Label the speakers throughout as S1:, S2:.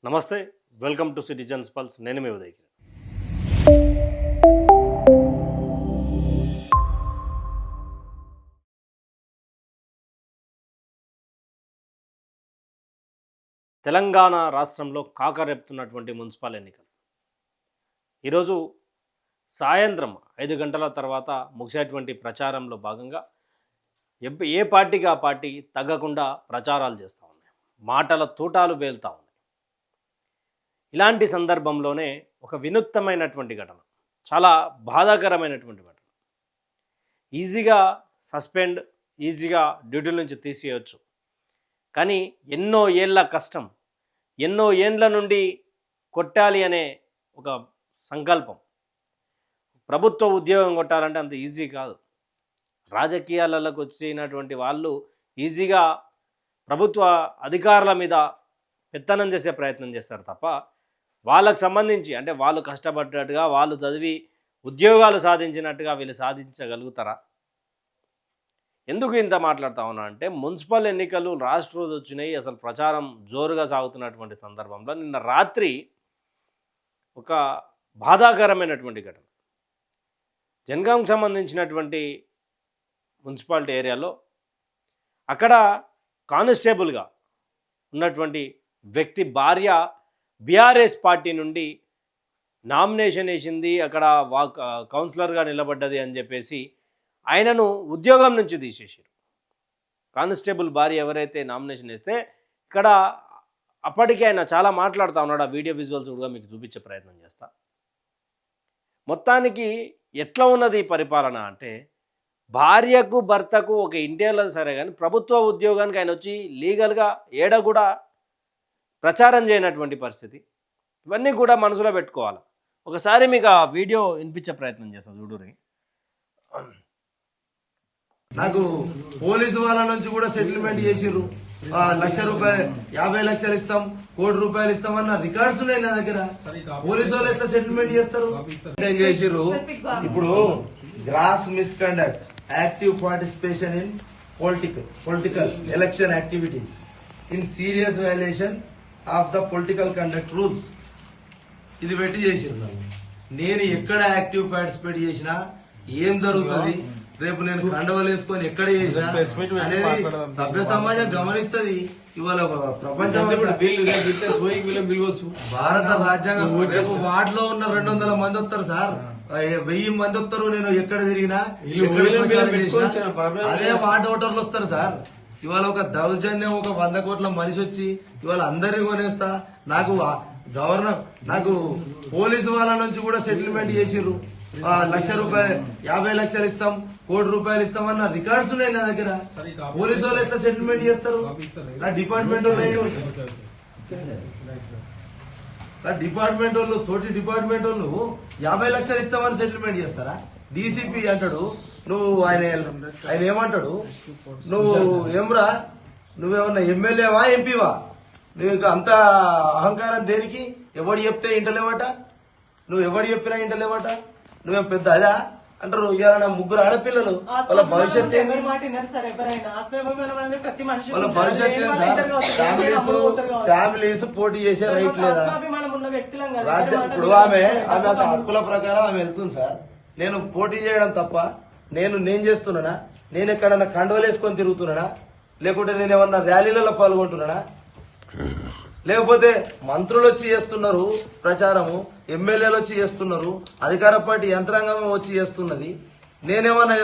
S1: నమస్తే, welcome to citizens pulse. నేను మీ ఉదయ్. తెలంగాణ రాష్ట్రంలో కాకరేపుతున్నటువంటి మున్సిపల్ ఎన్నికలు ఈరోజు సాయంత్రం 5 గంటల తర్వాత ముగిసేటువంటి ప్రచారంలో భాగంగా ఏ పార్టీకి ఆ పార్టీ తగ్గకుండా ప్రచారాలు చేస్తూ ఉన్నాయి. మాటల తూటాలు పేలుతూ ఉన్నాయి. ఇలాంటి సందర్భంలోనే ఒక వినూత్నమైనటువంటి ఘటన, చాలా బాధాకరమైనటువంటి ఘటన. ఈజీగా సస్పెండ్, ఈజీగా డ్యూటీ నుంచి తీసేయవచ్చు. కానీ ఎన్నో ఏళ్ళ కష్టం, ఎన్నో ఏండ్ల నుండి కొట్టాలి అనే ఒక సంకల్పం, ప్రభుత్వ ఉద్యోగం కొట్టాలంటే అంత ఈజీ కాదు. రాజకీయాలకు వచ్చినటువంటి వాళ్ళు ఈజీగా ప్రభుత్వ అధికారుల మీద పెత్తనం చేసే ప్రయత్నం చేస్తారు తప్ప, వాళ్ళకు సంబంధించి అంటే వాళ్ళు కష్టపడ్డట్టుగా, వాళ్ళు చదివి ఉద్యోగాలు సాధించినట్టుగా వీళ్ళు సాధించగలుగుతారా? ఎందుకు ఇంత మాట్లాడుతూ ఉన్నా అంటే, మున్సిపల్ ఎన్నికలు లాస్ట్ రోజు వచ్చినాయి. అసలు ప్రచారం జోరుగా సాగుతున్నటువంటి సందర్భంలో నిన్న రాత్రి ఒక బాధాకరమైనటువంటి ఘటన. జనగాంకు సంబంధించినటువంటి మున్సిపాలిటీ ఏరియాలో అక్కడ కానిస్టేబుల్గా ఉన్నటువంటి వ్యక్తి భార్య బీఆర్ఎస్ పార్టీ నుండి నామినేషన్ వేసింది, అక్కడ కౌన్సిలర్గా నిలబడ్డది అని చెప్పేసి ఆయనను ఉద్యోగం నుంచి తీసేసారు. కానిస్టేబుల్ భార్య ఎవరైతే నామినేషన్ వేస్తే ఇక్కడ అప్పటికే ఆయన చాలా మాట్లాడుతూ ఉన్నాడు. ఆ వీడియో విజువల్స్ కూడా మీకు చూపించే ప్రయత్నం చేస్తా. మొత్తానికి ఎట్లా ఉన్నది ఈ పరిపాలన అంటే, భార్యకు భర్తకు ఒక ఇంటిలో సరే కానీ ప్రభుత్వ ఉద్యోగానికి ఆయన వచ్చి లీగల్గా ఏడ కూడా ప్రచారం చేయనటువంటి పరిస్థితి. ఇవన్నీ కూడా మనసులో పెట్టుకోవాలి. ఒకసారి మీకు ఆ వీడియో వినిపించే ప్రయత్నం చేస్తాను, చూడురి.
S2: నాకు పోలీసు వాళ్ళ నుంచి కూడా సెటిల్మెంట్ చేసిర్రు. ₹1,00,000 50 లక్షలు ఇస్తాం, ₹1 కోటి ఇస్తాం అన్న రికార్డ్స్ ఉన్నాయి నా దగ్గర. పోలీసు వాళ్ళు ఎట్లా సెటిల్మెంట్ చేస్తారు? చేసిర్రు. ఇప్పుడు gross misconduct, active participation in political election activities in serious violation of the political conduct rules, ఇది పెట్టి చేసిర్రు. నేను ఎక్కడ యాక్టివ్ పార్టిసిపేట్ చేసినా ఏం జరుగుతుంది, రేపు నేను కండవలు వేసుకొని ఎక్కడ చేసినా అనేది సభ్య సమాజం గమనిస్తుంది. ఇవాళ ప్రపంచం భారత రాజ్యాంగం వార్డులో ఉన్న 200 మంది వస్తారు సార్, 1000 మంది వస్తారు. నేను ఎక్కడ తిరిగినా అదే వార్డు ఓటర్లు వస్తారు సార్. ఇవాళ ఒక దౌర్జన్యం, ఒక 100 కోట్ల మనిషి వచ్చి ఇవాళ అందరినీ కొనేస్తా. నాకు పోలీసు వాళ్ళ నుంచి కూడా సెటిల్మెంట్ చేసిర్రు. ₹1,00,000 50 లక్షలు ఇస్తాం, ₹1 కోటి ఇస్తాం అన్న రికార్డ్స్ ఉన్నాయి నా దగ్గర. పోలీసు వాళ్ళు ఎట్లా సెటిల్మెంట్ చేస్తారు? నా డిపార్ట్మెంట్ వాళ్ళు తోటి డిపార్ట్మెంట్ వాళ్ళు 50 లక్షలు ఇస్తామని సెటిల్మెంట్ చేస్తారా? డీసీపీ అంటాడు, నువ్వు ఆయన ఏమంటాడు, నువ్వు ఏమ్రా, నువ్వేమన్నా ఎమ్మెల్యేవా ఎంపీవా? నువ్వు అంత అహంకారం దేనికి? ఎవడు చెప్తే ఇంటలేవట, నువ్వు ఎవడు చెప్పినా ఇంటలేవట, నువ్వేం పెద్ద అదా అంటారు. ఇవాళ నా 3 ఆడపిల్లలు, వాళ్ళ భవిష్యత్ ఏంది? వాళ్ళ భవిష్యత్ ఏంది సార్? ఫ్యామిలీస్ పోటీ చేసే రైట్ లేదా? ఇప్పుడు ఆమె హక్కుల ప్రకారం ఆమె వెళ్తుంది సార్. నేను పోటీ చేయడం తప్ప నేను చేస్తున్నానా? నేను ఎక్కడన్నా కండవలు వేసుకొని తిరుగుతున్నానా? లేకుంటే నేను ఏమన్నా ర్యాలీలలో పాల్గొంటున్నానా? లేకపోతే మంత్రులు వచ్చి చేస్తున్నారు ప్రచారము, ఎమ్మెల్యేలు వచ్చి చేస్తున్నారు, అధికార పార్టీ యంత్రాంగం వచ్చి చేస్తున్నది. నేనేమన్నా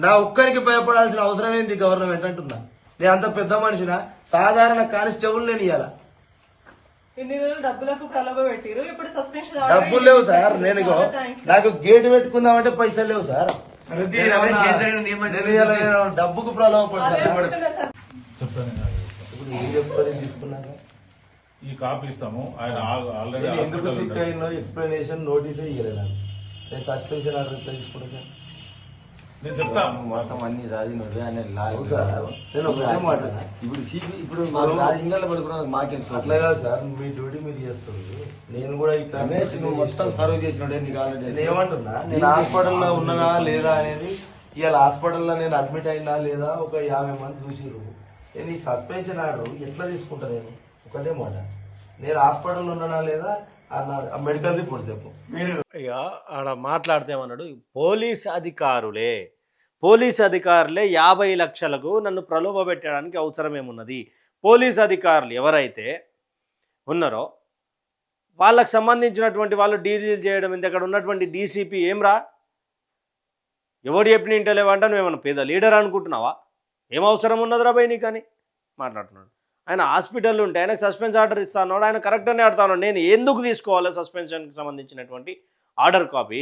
S2: నా ఒక్కరికి భయపడాల్సిన అవసరం ఏంది గవర్నమెంట్ అంటున్నా? నేను అంత పెద్ద మనిషినా? సాధారణ కానిస్టేబుల్ నేను ఇయ్యాల. డబ్బులు లేవు సార్. నాకు గేటు పెట్టుకుందామంటే పైసలు లేవు సార్. డబ్బుకు ప్రలోభపడతాను. ఇప్పుడు ఏం చెప్తారు తీసుకున్నాక
S3: ఈ కాపీ ఇస్తాము. ఆయన ఆల్రెడీ
S2: ఎందుకు సిక్ అయినా ఎక్స్ప్లెనేషన్ నోటీస్ ఇయ్యలేదు. నేను సస్పెన్షన్ ఆర్డర్ తీసుకుంటా సార్.
S3: నేను చెప్తాను
S4: మొత్తం అన్ని రాజీనోడు ఆయన
S2: నేను ఒకటే మాట,
S4: ఇప్పుడు రాజీంగాల్లో పడుకున్నా మాకేం
S2: అట్లా కాదు సార్. మీ డ్యూటీ మీరు చేస్తుంది, నేను కూడా ఇక్కడ
S4: మొత్తం సర్వ్ చేసినోడే నీకు ఆల్రెడీ.
S2: నేను ఏమంటున్నా, నేను హాస్పిటల్లో ఉన్నానా లేదా అనేది, ఇవాళ హాస్పిటల్లో నేను అడ్మిట్ అయినా లేదా ఒక 50 మంది చూసిర్రు. నేను ఈ సస్పెన్షన్ ఆర్డర్ ఎట్లా తీసుకుంటా? నేను ఒకటే మాట, నేను హాస్పిటల్ ఉన్నానా లేదా ఆ మెడికల్ రిపోర్ట్ చెప్పు.
S1: ఇక ఆడ మాట్లాడితేమన్నాడు, పోలీస్ అధికారులే 50 లక్షలకు నన్ను ప్రలోభ పెట్టడానికి అవసరం ఏమున్నది? పోలీస్ అధికారులు ఎవరైతే ఉన్నారో వాళ్ళకు సంబంధించినటువంటి వాళ్ళు డీల్ చేయడం ఇంత అక్కడ ఉన్నటువంటి డీసీపీ ఏమ్రా ఎవడు చెప్పిన ఇంటలేవంట, నువ్వేమన్నా పేద లీడర్ అనుకుంటున్నావా? ఏం అవసరం ఉన్నదిరా భయ్ నీకని మాట్లాడుతున్నాడు. ఆయన హాస్పిటల్ ఉంటే ఆయనకు సస్పెన్స్ ఆర్డర్ ఇస్తాను, ఆయన కరెక్ట్ అనే ఆడుతాను. నేను ఎందుకు తీసుకోవాలి సస్పెన్షన్కి సంబంధించినటువంటి ఆర్డర్ కాపీ?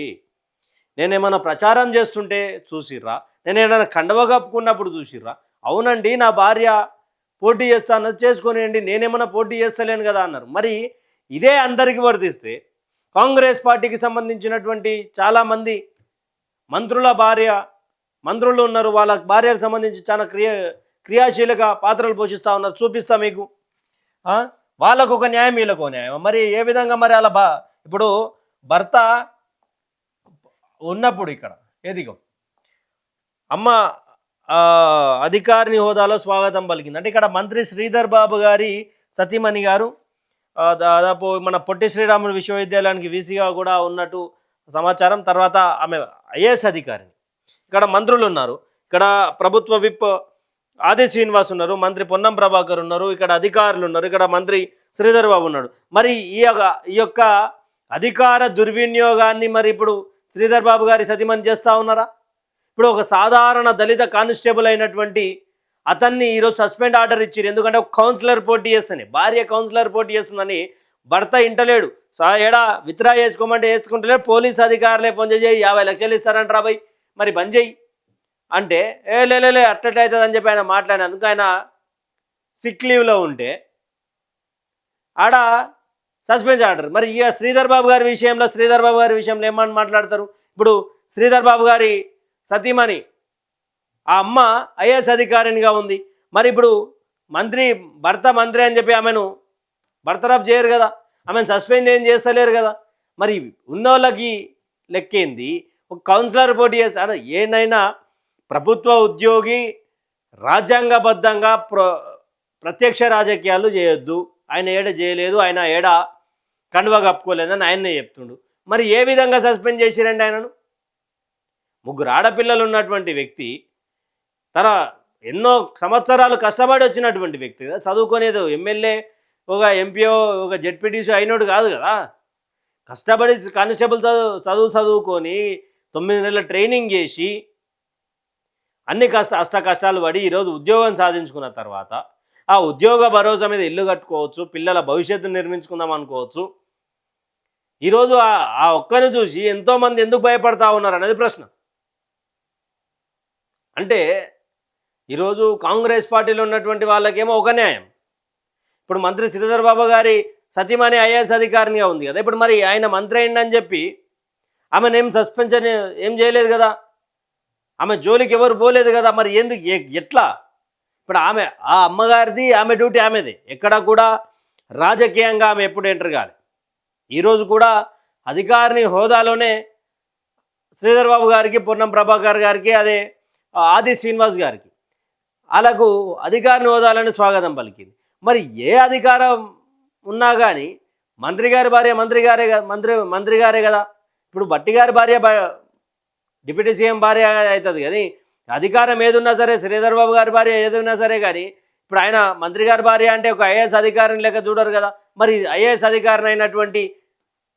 S1: నేనేమైనా ప్రచారం చేస్తుంటే చూసిర్రా? నేను ఏమైనా కండవ కప్పుకున్నప్పుడు చూసిర్రా? అవునండి నా భార్య పోటీ చేస్తాను, చేసుకొనియండి, నేనేమైనా పోటీ చేస్తలేను కదా అన్నారు. మరి ఇదే అందరికీ వర్తిస్తే కాంగ్రెస్ పార్టీకి సంబంధించినటువంటి చాలామంది మంత్రులు ఉన్నారు, వాళ్ళ భార్యకు సంబంధించి చాలా క్రియాశీలక పాత్రలు పోషిస్తూ ఉన్నారు, చూపిస్తా మీకు. వాళ్ళకు ఒక న్యాయం, వీళ్ళకు ఒక న్యాయం. మరి ఏ విధంగా మరి అలా ఇప్పుడు భర్త ఉన్నప్పుడు ఇక్కడ ఏదిగో అమ్మ అధికారిని హోదాలో స్వాగతం పలికింది. అంటే ఇక్కడ మంత్రి శ్రీధర్ బాబు గారి సతీమణి గారు దాదాపు మన పొట్టి శ్రీరాములు విశ్వవిద్యాలయానికి వీసీగా కూడా ఉన్నట్టు సమాచారం. తర్వాత ఆమె ఐఏఎస్ అధికారిని. ఇక్కడ మంత్రులు ఉన్నారు, ఇక్కడ ప్రభుత్వ విప్ ఆది శ్రీనివాస్ ఉన్నారు, మంత్రి పొన్నం ప్రభాకర్ ఉన్నారు, ఇక్కడ అధికారులు ఉన్నారు, ఇక్కడ మంత్రి శ్రీధర్ బాబు ఉన్నాడు. మరి ఈ యొక్క అధికార దుర్వినియోగాన్ని మరి ఇప్పుడు శ్రీధర్ బాబు గారి సతీమణి చేస్తూ ఉన్నారా? ఇప్పుడు ఒక సాధారణ దళిత కానిస్టేబుల్ అయినటువంటి అతన్ని ఈరోజు సస్పెండ్ ఆర్డర్ ఇచ్చారు. ఎందుకంటే ఒక కౌన్సిలర్ పోటీ చేస్తని, భార్య కౌన్సిలర్ పోటీ చేస్తుందని భర్త ఇంటలేడు. ఏడా విత్డ్రా చేసుకోమంటే వేసుకుంటలేడు. పోలీస్ అధికారులే ఫోన్ చేయి 50 లక్షలు ఇస్తారంట రాబాయ్, మరి బంద్ చేయి అంటే లే అట్టట్లయితుంది అని చెప్పి ఆయన మాట్లాడినందుకు ఆయన సిక్ లీవ్లో ఉంటే ఆడ సస్పెన్స్ ఆర్డర్. మరి ఇక శ్రీధర్ బాబు గారి విషయంలో ఏమని మాట్లాడతారు? ఇప్పుడు శ్రీధర్ బాబు గారి సతీమణి ఆ అమ్మ ఐఏఎస్ అధికారినిగా ఉంది. మరి ఇప్పుడు భర్త మంత్రి అని చెప్పి ఆమెను బర్తరఫ్ చేయరు కదా, ఆమెను సస్పెండ్ ఏం చేస్తలేరు కదా. మరి ఉన్నోళ్ళకి లెక్కేంది? ఒక కౌన్సిలర్ పోటీ చేస్తే ఏనైనా ప్రభుత్వ ఉద్యోగి రాజ్యాంగబద్ధంగా ప్రత్యక్ష రాజకీయాలు చేయొద్దు. ఆయన ఏడ చేయలేదు, ఆయన ఏడ కండువ కప్పుకోలేదని ఆయన్నే చెప్తుండు. మరి ఏ విధంగా సస్పెండ్ చేసిరండి ఆయనను? 3 ఆడపిల్లలు ఉన్నటువంటి వ్యక్తి, తన ఎన్నో సంవత్సరాలు కష్టపడి వచ్చినటువంటి వ్యక్తి కదా, చదువుకునేది ఎమ్మెల్యే ఒక ఎంపీఓ ఒక జెడ్పీటీసీ అయినోడు కాదు కదా. కష్టపడి కానిస్టేబుల్ చదువుకొని 9 నెలల ట్రైనింగ్ చేసి అన్ని అష్ట కష్టాలు పడి ఈరోజు ఉద్యోగం సాధించుకున్న తర్వాత ఆ ఉద్యోగ భరోసా మీద ఇల్లు కట్టుకోవచ్చు, పిల్లల భవిష్యత్తును నిర్మించుకుందాం అనుకోవచ్చు. ఈరోజు ఆ ఒక్కని చూసి ఎంతోమంది ఎందుకు భయపడతా ఉన్నారు అనేది ప్రశ్న. అంటే ఈరోజు కాంగ్రెస్ పార్టీలో ఉన్నటువంటి వాళ్ళకేమో ఒక న్యాయం. ఇప్పుడు మంత్రి శ్రీధర్ బాబు గారి సతీమణి ఐఏఎస్ అధికారినిగా ఉంది కదా, ఇప్పుడు మరి ఆయన మంత్రి అయిందని చెప్పి ఆమెను సస్పెన్షన్ ఏం చేయలేదు కదా, ఆమె జోలికి ఎవరు పోలేదు కదా. మరి ఎందుకు ఎట్లా? ఇప్పుడు ఆ అమ్మగారిది ఆమె డ్యూటీ ఆమెది. ఎక్కడ కూడా రాజకీయంగా ఆమె ఎప్పుడు ఎంటర్ కాలే. ఈరోజు కూడా అధికారిని హోదాలోనే శ్రీధర్ బాబు గారికి, పొన్నం ప్రభాకర్ గారికి, అదే ఆది శ్రీనివాస్ గారికి వాళ్ళకు అధికారిని హోదాలోనే స్వాగతం పలికింది. మరి ఏ అధికారం ఉన్నా కానీ మంత్రి గారే కదా. ఇప్పుడు బట్టి గారి భార్య డిప్యూటీ సీఎం భార్య అవుతుంది కానీ అధికారం ఏదున్నా సరే, శ్రీధర్ బాబు గారి భార్య ఏదున్నా సరే, కానీ ఇప్పుడు ఆయన మంత్రి గారి భార్య అంటే ఒక ఐఏఎస్ అధికారిని లెక్క చూడరు కదా. మరి ఐఏఎస్ అధికారిని అయినటువంటి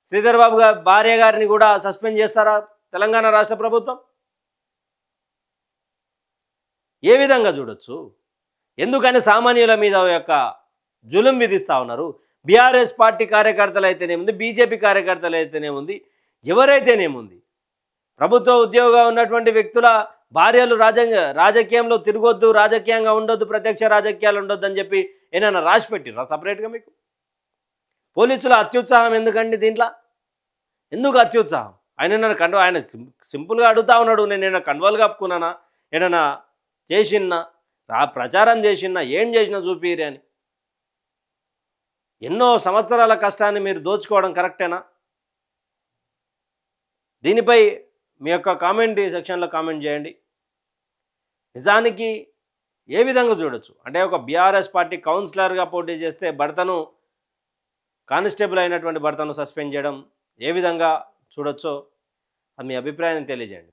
S1: శ్రీధర్ బాబు గారి భార్య గారిని కూడా సస్పెండ్ చేస్తారా తెలంగాణ రాష్ట్ర ప్రభుత్వం? ఏ విధంగా చూడొచ్చు? ఎందుకని సామాన్యుల మీద యొక్క జులుం విధిస్తూ ఉన్నారు. బీఆర్ఎస్ పార్టీ కార్యకర్తలు అయితేనేముంది, బీజేపీ కార్యకర్తలు అయితేనేముంది, ఎవరైతేనేముంది, ప్రభుత్వ ఉద్యోగంగా ఉన్నటువంటి వ్యక్తుల భార్యలు రాజకీయంలో తిరగొద్దు, రాజకీయంగా ఉండొద్దు, ప్రత్యక్ష రాజకీయాలు ఉండొద్దు అని చెప్పి ఏమైనా రాసి పెట్టిర్రా సపరేట్గా మీకు? పోలీసుల అత్యుత్సాహం ఎందుకండి దీంట్లో? ఎందుకు అత్యుత్సాహం? ఆయన సింపుల్గా అడుగుతా ఉన్నాడు, నేను ఏమైనా కండువాలు కప్పుకున్నానా, ఏమైనా చేసిన్నా, ప్రచారం చేసినా, ఏం చేసినా చూపిరి అని. ఎన్నో సంవత్సరాల కష్టాన్ని మీరు దోచుకోవడం కరెక్టేనా? దీనిపై మీ యొక్క కామెంట్ సెక్షన్లో కామెంట్ చేయండి. నిజానికి ఏ విధంగా చూడొచ్చు అంటే ఒక బీఆర్ఎస్ పార్టీ కౌన్సిలర్గా పోటీ చేస్తే భర్తను కానిస్టేబుల్ అయినటువంటి భర్తను సస్పెండ్ చేయడం ఏ విధంగా చూడొచ్చో అది మీ అభిప్రాయాన్ని తెలియజేయండి.